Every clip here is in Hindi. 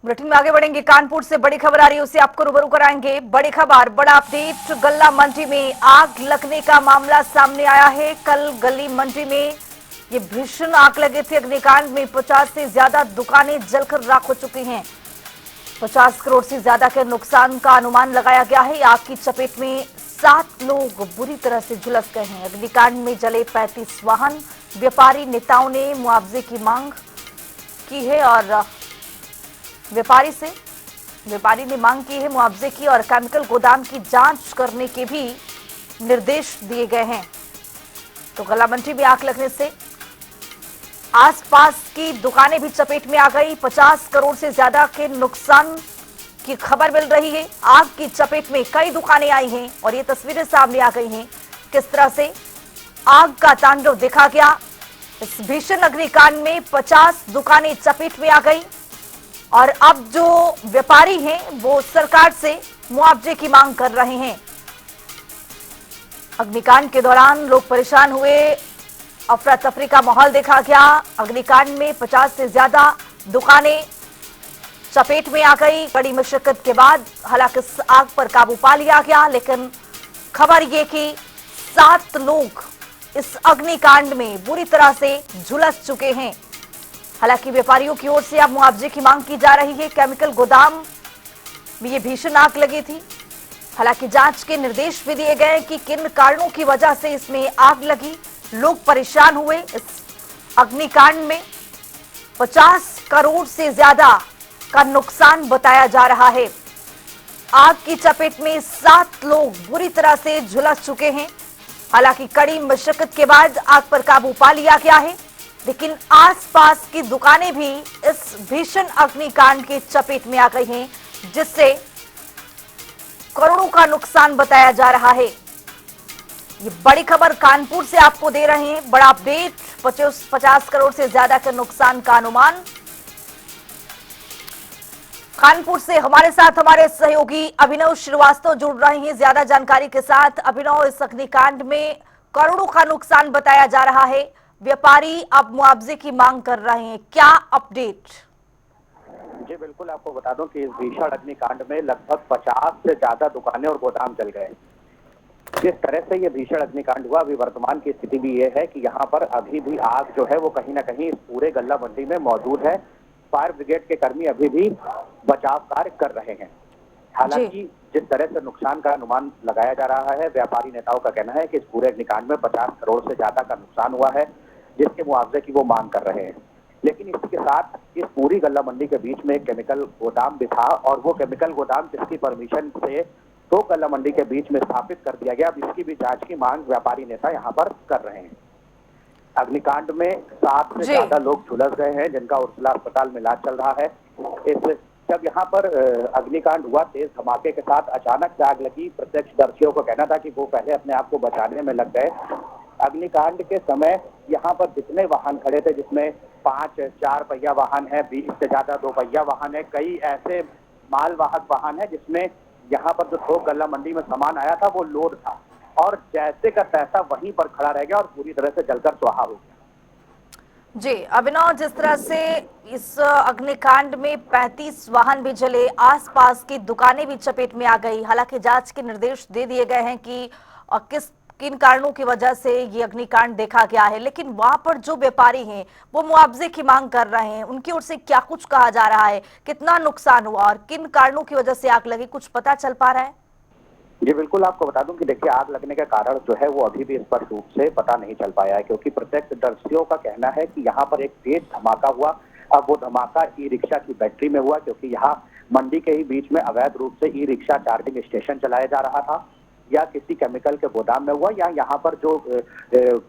बुलेटिन में आगे बढ़ेंगे। कानपुर से बड़ी खबर आ रही है, उसे आपको रूबरू कराएंगे। बड़ी खबर, बड़ा अपडेट। गल्ला मंडी में आग लगने का मामला सामने आया है। कल गली मंडी में ये भीषण आग लगी थी। अग्निकांड में 50 से ज्यादा दुकानें जलकर राख हो चुकी हैं। 50 करोड़ से ज्यादा के नुकसान का अनुमान लगाया गया है। आग की चपेट में 7 लोग बुरी तरह से झुलस गए हैं। अग्निकांड में जले 35 वाहन। व्यापारी नेताओं ने मुआवजे की मांग की है और व्यापारी ने मांग की है मुआवजे की, और केमिकल गोदाम की जांच करने के भी निर्देश दिए गए हैं। तो गल्ला मंडी में आग लगने से आसपास की दुकानें भी चपेट में आ गई। 50 करोड़ से ज्यादा के नुकसान की खबर मिल रही है। आग की चपेट में कई दुकानें आई हैं और ये तस्वीरें सामने आ गई हैं किस तरह से आग का तांडव देखा गया। इस भीषण अग्निकांड में 50 दुकानें चपेट में आ गई और अब जो व्यापारी हैं वो सरकार से मुआवजे की मांग कर रहे हैं। अग्निकांड के दौरान लोग परेशान हुए, अफरा तफरी का माहौल देखा गया। अग्निकांड में 50 से ज्यादा दुकानें चपेट में आ गई। कड़ी मशक्कत के बाद हालांकि इस आग पर काबू पा लिया गया, लेकिन खबर ये कि 7 लोग इस अग्निकांड में बुरी तरह से झुलस चुके हैं। हालांकि व्यापारियों की ओर से अब मुआवजे की मांग की जा रही है। केमिकल गोदाम में ये भीषण आग लगी थी। हालांकि जांच के निर्देश भी दिए गए कि किन कारणों की वजह से इसमें आग लगी। लोग परेशान हुए। इस अग्निकांड में 50 करोड़ से ज्यादा का नुकसान बताया जा रहा है। आग की चपेट में 7 लोग बुरी तरह से झुलस चुके हैं। हालांकि कड़ी मशक्कत के बाद आग पर काबू पा लिया गया है, लेकिन आसपास की दुकानें भी इस भीषण अग्निकांड के चपेट में आ गई हैं, जिससे करोड़ों का नुकसान बताया जा रहा है। ये बड़ी खबर कानपुर से आपको दे रहे हैं। बड़ा अपडेट, 50 करोड़ से ज्यादा के नुकसान का अनुमान। कानपुर से हमारे साथ हमारे सहयोगी अभिनव श्रीवास्तव जुड़ रहे हैं ज्यादा जानकारी के साथ। अभिनव, इस अग्निकांड में करोड़ों का नुकसान बताया जा रहा है। व्यापारी अब मुआवजे की मांग कर रहे हैं, क्या अपडेट? जी बिल्कुल, आपको बता दूं कि इस भीषण अग्निकांड में लगभग 50 से ज्यादा दुकानें और गोदाम जल गए। जिस तरह से ये भीषण अग्निकांड हुआ, अभी वर्तमान की स्थिति भी ये है कि यहाँ पर अभी भी आग जो है वो कहीं ना कहीं इस पूरे गल्ला मंडी में मौजूद है। फायर ब्रिगेड के कर्मी अभी भी बचाव कार्य कर रहे हैं। हालांकि जिस तरह से नुकसान का अनुमान लगाया जा रहा है, व्यापारी नेताओं का कहना है कि इस पूरे अग्निकांड में 50 करोड़ से ज्यादा का नुकसान हुआ है, जिसके मुआवजे की वो मांग कर रहे हैं। लेकिन इसके साथ इस पूरी गल्ला मंडी के बीच में एक केमिकल गोदाम भी था, और वो केमिकल गोदाम जिसकी परमिशन से 2 गल्ला मंडी के बीच में स्थापित कर दिया गया, अब इसकी भी जांच की मांग व्यापारी नेता यहाँ पर कर रहे हैं। अग्निकांड में 7 से ज्यादा लोग झुलस गए हैं, जिनका उर्सला अस्पताल में इलाज चल रहा है। जब यहाँ पर अग्निकांड हुआ, तेज धमाके के साथ अचानक से आग लगी। प्रत्यक्षदर्शियों को कहना था कि वो पहले अपने आप को बचाने में लग गए। अग्निकांड के समय यहाँ पर जितने वाहन खड़े थे, जिसमें 5 4 पहिया वाहन है, 20 से ज्यादा 2 पहिया वाहन है, कई ऐसे मालवाहक वाहन है जिसमें यहाँ पर जो थोक गल्ला मंडी में सामान आया था वो लोड था, और जैसे का तैसा वहीं पर खड़ा रह गया और पूरी तरह से जलकर स्वाहा हो गया। जी अभिनव, जिस तरह से इस अग्निकांड में 35 वाहन भी जले, आसपास की दुकानें भी चपेट में आ गई। हालांकि जांच के निर्देश दे दिए गए हैं कि किन कारणों की वजह से ये अग्निकांड देखा गया है, लेकिन वहां पर जो व्यापारी हैं वो मुआवजे की मांग कर रहे हैं। उनकी ओर से क्या कुछ कहा जा रहा है, कितना नुकसान हुआ और किन कारणों की वजह से आग लगी, कुछ पता चल पा रहा है? जी बिल्कुल, आपको बता दूं कि देखिए, आग लगने का कारण जो है वो अभी भी स्पष्ट रूप से पता नहीं चल पाया है, क्योंकि प्रत्यक्षदर्शियों का कहना है कि यहाँ पर एक तेज धमाका हुआ। अब वो धमाका ई रिक्शा की बैटरी में हुआ, क्योंकि यहाँ मंडी के ही बीच में अवैध रूप से ई रिक्शा चार्जिंग स्टेशन चलाया जा रहा था, या किसी केमिकल के गोदाम में हुआ, या यहाँ पर जो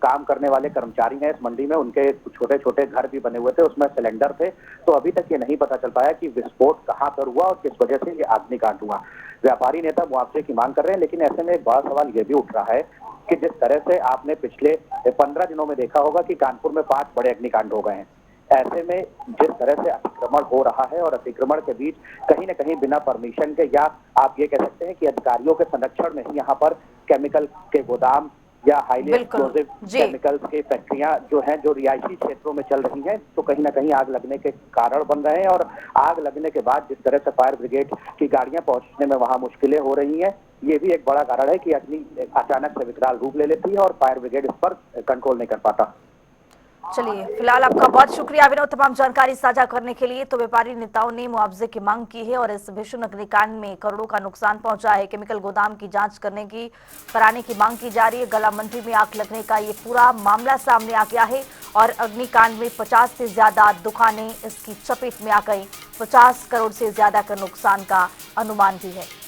काम करने वाले कर्मचारी हैं इस मंडी में, उनके छोटे छोटे घर भी बने हुए थे, उसमें सिलेंडर थे। तो अभी तक ये नहीं पता चल पाया कि विस्फोट कहाँ पर हुआ और किस वजह से ये अग्निकांड हुआ। व्यापारी नेता मुआवजे की मांग कर रहे हैं, लेकिन ऐसे में एक बड़ा सवाल ये भी उठ रहा है कि जिस तरह से आपने पिछले 15 दिनों में देखा होगा कि कानपुर में 5 बड़े अग्निकांड हो गए हैं। ऐसे में जिस तरह से अतिक्रमण हो रहा है, और अतिक्रमण के बीच कहीं न कहीं बिना परमिशन के, या आप ये कह सकते हैं कि अधिकारियों के संरक्षण में ही यहाँ पर केमिकल के गोदाम या हाईली बिल्कुल। एक्सप्लोजिव जी। केमिकल्स की फैक्ट्रियां जो हैं, जो रिहायशी क्षेत्रों में चल रही हैं, तो कहीं ना कहीं आग लगने के कारण बन रहे हैं। और आग लगने के बाद जिस तरह से फायर ब्रिगेड की गाड़ियां पहुंचने में वहां मुश्किलें हो रही हैं, ये भी एक बड़ा कारण है कि अग्नि अचानक से विकराल रूप ले लेती है और फायर ब्रिगेड इस पर कंट्रोल नहीं कर पाता। चलिए, फिलहाल आपका बहुत शुक्रिया विनोद, तमाम जानकारी साझा करने के लिए। तो व्यापारी नेताओं ने मुआवजे की मांग की है और इस भीषण अग्निकांड में करोड़ों का नुकसान पहुंचा है। केमिकल गोदाम की जांच कराने की मांग की जा रही है। गला मंडी में आग लगने का ये पूरा मामला सामने आ गया है और अग्निकांड में 50 से ज्यादा दुकानें इसकी चपेट में आ गई। 50 करोड़ से ज्यादा का नुकसान का अनुमान भी है।